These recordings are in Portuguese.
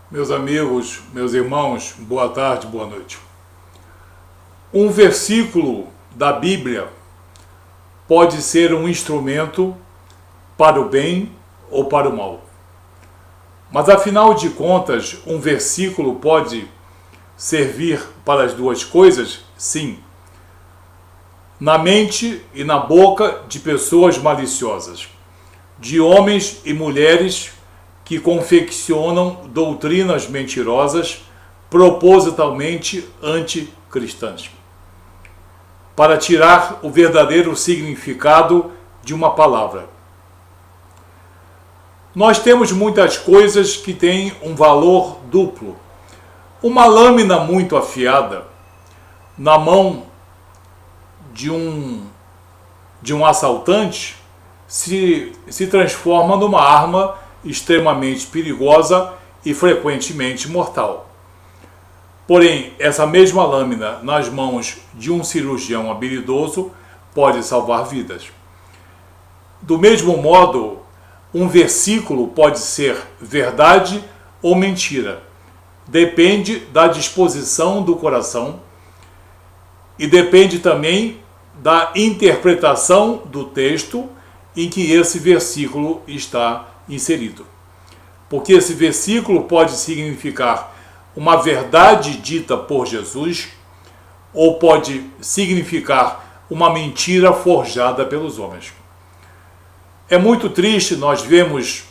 Meus amigos, meus irmãos, boa tarde, boa noite. Um versículo da Bíblia pode ser um instrumento para o bem ou para o mal. Mas afinal de contas, um versículo pode servir para as duas coisas? Sim. Na mente e na boca de pessoas maliciosas, de homens e mulheres que confeccionam doutrinas mentirosas propositalmente anticristãs, para tirar o verdadeiro significado de uma palavra. Nós temos muitas coisas que têm um valor duplo. Uma lâmina muito afiada na mão de um assaltante se transforma numa arma extremamente perigosa e frequentemente mortal. Porém, essa mesma lâmina nas mãos de um cirurgião habilidoso pode salvar vidas. Do mesmo modo, um versículo pode ser verdade ou mentira. Depende da disposição do coração e depende também da interpretação do texto em que esse versículo está inserido. Porque esse versículo pode significar uma verdade dita por Jesus ou pode significar uma mentira forjada pelos homens. É muito triste nós vemos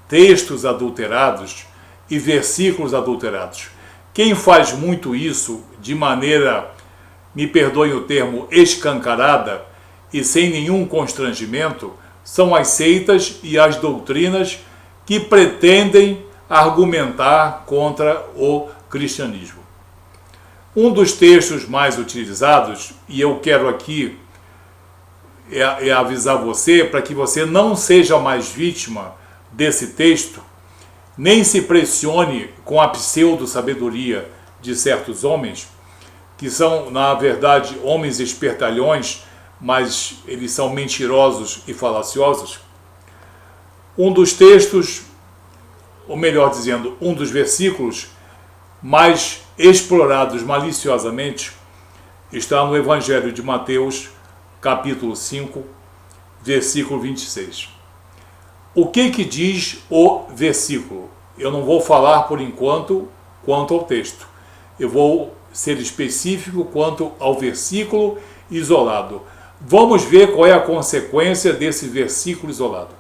textos adulterados e versículos adulterados. Quem faz muito isso de maneira, me perdoem o termo, escancarada e sem nenhum constrangimento, são as seitas e as doutrinas que pretendem argumentar contra o cristianismo. Um dos textos mais utilizados, e eu quero aqui avisar você para que você não seja mais vítima desse texto, nem se pressione com a pseudo-sabedoria de certos homens, que são, na verdade, homens espertalhões, mas eles são mentirosos e falaciosos. Um dos textos, ou melhor dizendo, um dos versículos mais explorados maliciosamente está no Evangelho de Mateus, capítulo 5, versículo 26. O que diz o versículo? Eu não vou falar por enquanto quanto ao texto. Eu vou ser específico quanto ao versículo isolado. Vamos ver qual é a consequência desse versículo isolado.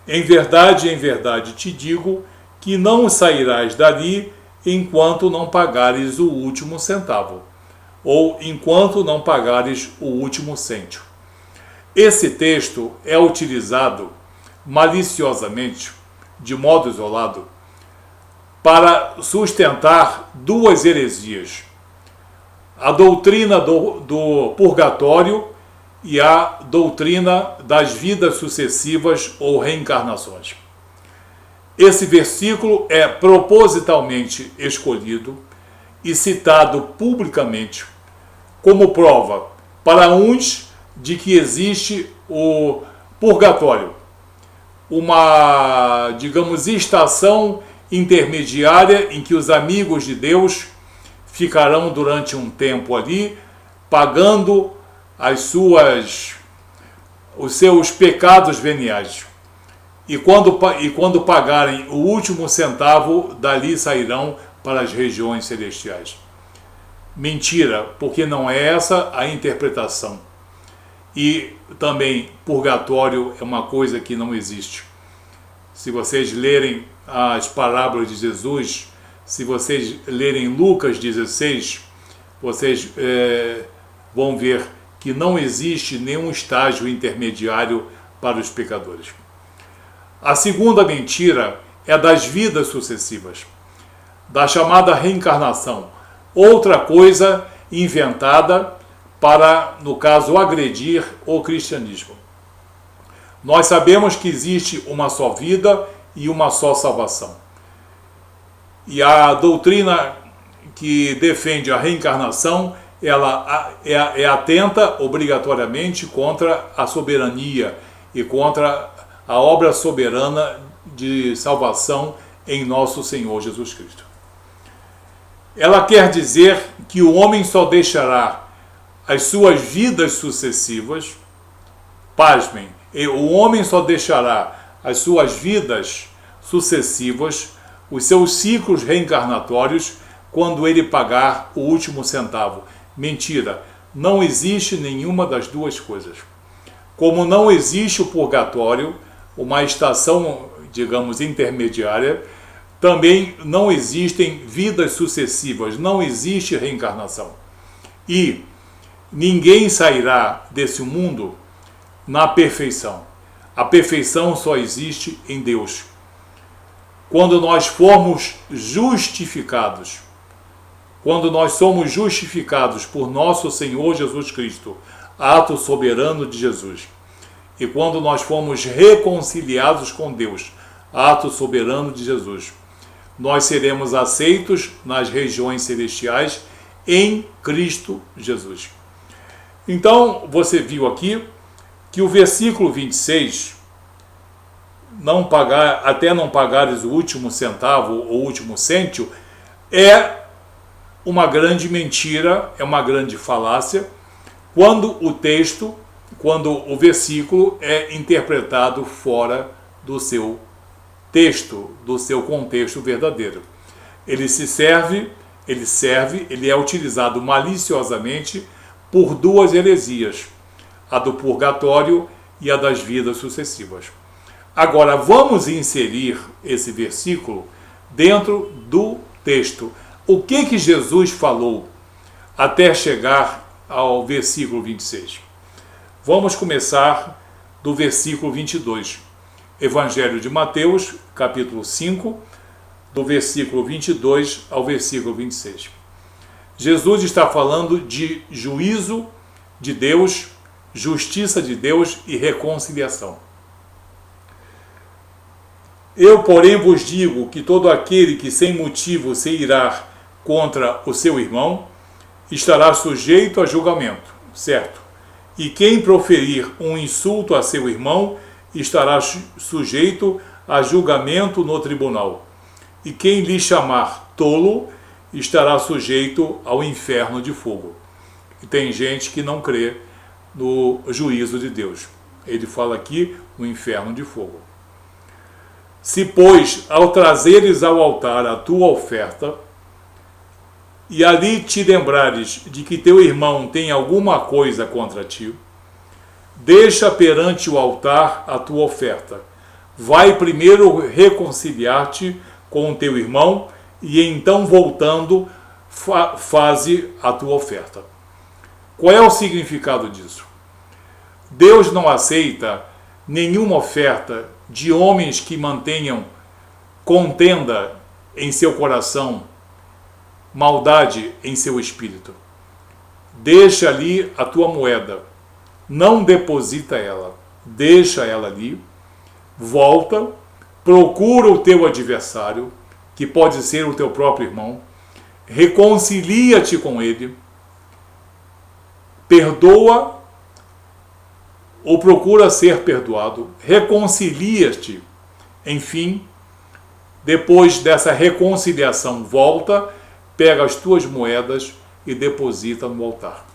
Em verdade te digo que não sairás dali enquanto não pagares o último centavo, ou enquanto não pagares o último cêntimo. Esse texto é utilizado maliciosamente, de modo isolado, para sustentar duas heresias: a doutrina do purgatório e a doutrina das vidas sucessivas ou reencarnações. Esse versículo é propositalmente escolhido e citado publicamente como prova para uns de que existe o purgatório, uma, digamos, estação intermediária em que os amigos de Deus ficarão durante um tempo ali, pagando os seus pecados veniais. E quando pagarem o último centavo, dali sairão para as regiões celestiais. Mentira, porque não é essa a interpretação. E também purgatório é uma coisa que não existe. Se vocês lerem as parábolas de Jesus, se vocês lerem Lucas 16, vocês vão ver que não existe nenhum estágio intermediário para os pecadores. A segunda mentira é das vidas sucessivas, da chamada reencarnação, outra coisa inventada para, no caso, agredir o cristianismo. Nós sabemos que existe uma só vida e uma só salvação. E a doutrina que defende a reencarnação, ela é atenta obrigatoriamente contra a soberania e contra a obra soberana de salvação em nosso Senhor Jesus Cristo. Ela quer dizer que o homem só deixará as suas vidas sucessivas, pasmem, o homem só deixará as suas vidas sucessivas, os seus ciclos reencarnatórios, quando ele pagar o último centavo. Mentira, não existe nenhuma das duas coisas. Como não existe o purgatório, uma estação, digamos, intermediária, também não existem vidas sucessivas, não existe reencarnação. E ninguém sairá desse mundo na perfeição. A perfeição só existe em Deus. Quando nós formos justificados, quando nós somos justificados por nosso Senhor Jesus Cristo, ato soberano de Jesus, e quando nós fomos reconciliados com Deus, ato soberano de Jesus, nós seremos aceitos nas regiões celestiais em Cristo Jesus. Então, você viu aqui que o versículo 26, até não pagares o último centavo ou o último cêntio, é uma grande mentira, é uma grande falácia, quando o versículo é interpretado fora do seu texto, do seu contexto verdadeiro. Ele é utilizado maliciosamente por duas heresias, a do purgatório e a das vidas sucessivas. Agora, vamos inserir esse versículo dentro do texto. O que Jesus falou até chegar ao versículo 26? Vamos começar do versículo 22. Evangelho de Mateus, capítulo 5, do versículo 22 ao versículo 26. Jesus está falando de juízo de Deus, justiça de Deus e reconciliação. Eu, porém, vos digo que todo aquele que sem motivo se irá contra o seu irmão estará sujeito a julgamento, certo? E quem proferir um insulto a seu irmão estará sujeito a julgamento no tribunal. E quem lhe chamar tolo estará sujeito ao inferno de fogo. E tem gente que não crê no juízo de Deus. Ele fala aqui no inferno de fogo. Se, pois, ao trazeres ao altar a tua oferta, e ali te lembrares de que teu irmão tem alguma coisa contra ti, deixa perante o altar a tua oferta. Vai primeiro reconciliar-te com o teu irmão, e então, voltando, faze a tua oferta. Qual é o significado disso? Deus não aceita nenhuma oferta de homens que mantenham contenda em seu coração, maldade em seu espírito. Deixa ali a tua moeda, não deposita ela, deixa ela ali, volta, procura o teu adversário, que pode ser o teu próprio irmão, reconcilia-te com ele, perdoa ou procura ser perdoado, reconcilia-te, enfim, depois dessa reconciliação, volta, pega as tuas moedas e deposita no altar.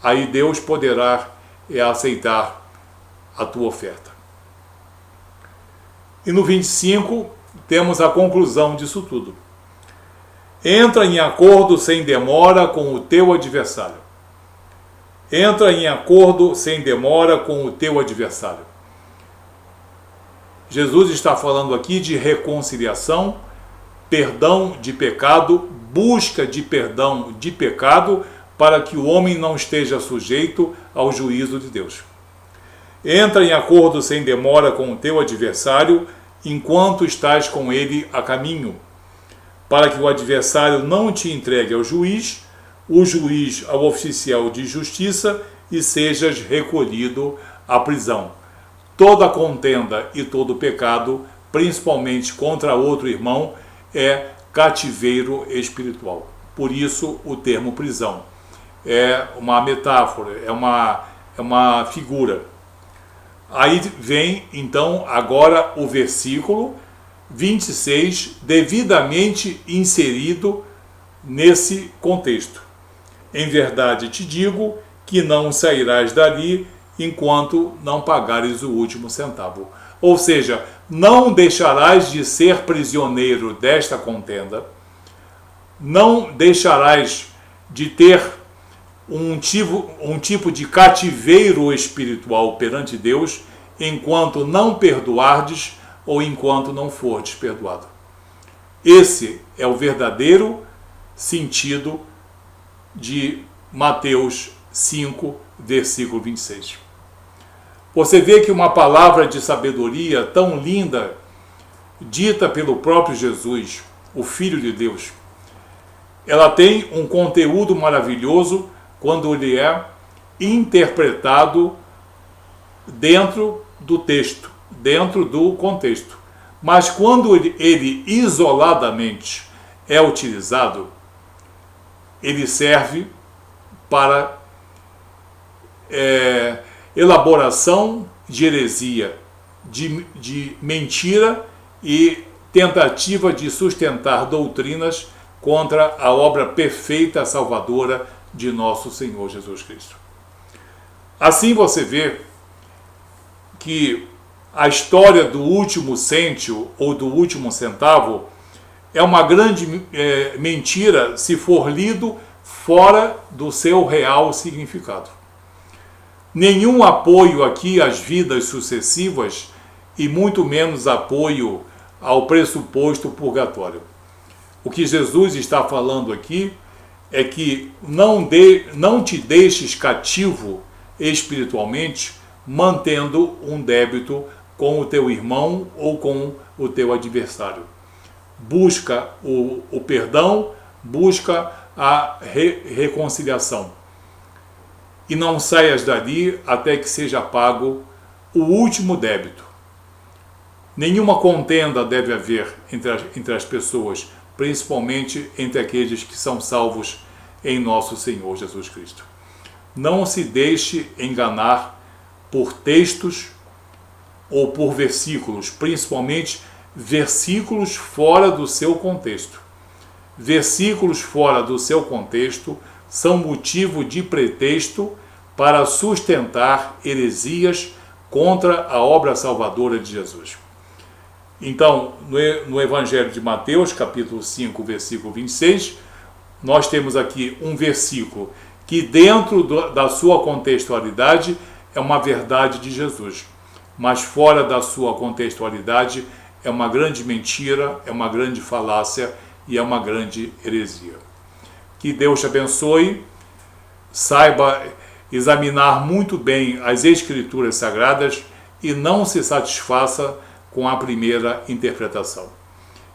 Aí Deus poderá aceitar a tua oferta. E no 25 temos a conclusão disso tudo. Entra em acordo sem demora com o teu adversário. Entra em acordo sem demora com o teu adversário. Jesus está falando aqui de reconciliação, perdão de pecado, busca de perdão de pecado, para que o homem não esteja sujeito ao juízo de Deus. Entra em acordo sem demora com o teu adversário, enquanto estás com ele a caminho, para que o adversário não te entregue ao juiz, o juiz ao oficial de justiça, e sejas recolhido à prisão. Toda contenda e todo pecado, principalmente contra outro irmão, é cativeiro espiritual. Por isso o termo prisão é uma metáfora, é uma figura. Aí vem então agora o versículo 26, devidamente inserido nesse contexto. Em verdade te digo que não sairás dali enquanto não pagares o último centavo. Ou seja, não deixarás de ser prisioneiro desta contenda, não deixarás de ter um tipo de cativeiro espiritual perante Deus enquanto não perdoardes ou enquanto não fordes perdoado. Esse é o verdadeiro sentido de Mateus 5, versículo 26. Você vê que uma palavra de sabedoria tão linda, dita pelo próprio Jesus, o Filho de Deus, ela tem um conteúdo maravilhoso quando ele é interpretado dentro do texto, dentro do contexto. Mas quando ele isoladamente é utilizado, ele serve para elaboração de heresia, de mentira e tentativa de sustentar doutrinas contra a obra perfeita salvadora de nosso Senhor Jesus Cristo. Assim você vê que a história do último cêntimo ou do último centavo é uma grande mentira se for lido fora do seu real significado. Nenhum apoio aqui às vidas sucessivas e muito menos apoio ao pressuposto purgatório. O que Jesus está falando aqui é que não te deixes cativo espiritualmente mantendo um débito com o teu irmão ou com o teu adversário. Busca o perdão, busca a reconciliação. E não saias dali até que seja pago o último débito. Nenhuma contenda deve haver entre as pessoas, principalmente entre aqueles que são salvos em nosso Senhor Jesus Cristo. Não se deixe enganar por textos ou por versículos, principalmente versículos fora do seu contexto. Versículos fora do seu contexto são motivo de pretexto para sustentar heresias contra a obra salvadora de Jesus. Então, no Evangelho de Mateus, capítulo 5, versículo 26, nós temos aqui um versículo que dentro da sua contextualidade é uma verdade de Jesus, mas fora da sua contextualidade é uma grande mentira, é uma grande falácia e é uma grande heresia. Que Deus te abençoe, saiba examinar muito bem as Escrituras Sagradas e não se satisfaça com a primeira interpretação.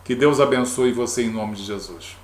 Que Deus abençoe você em nome de Jesus.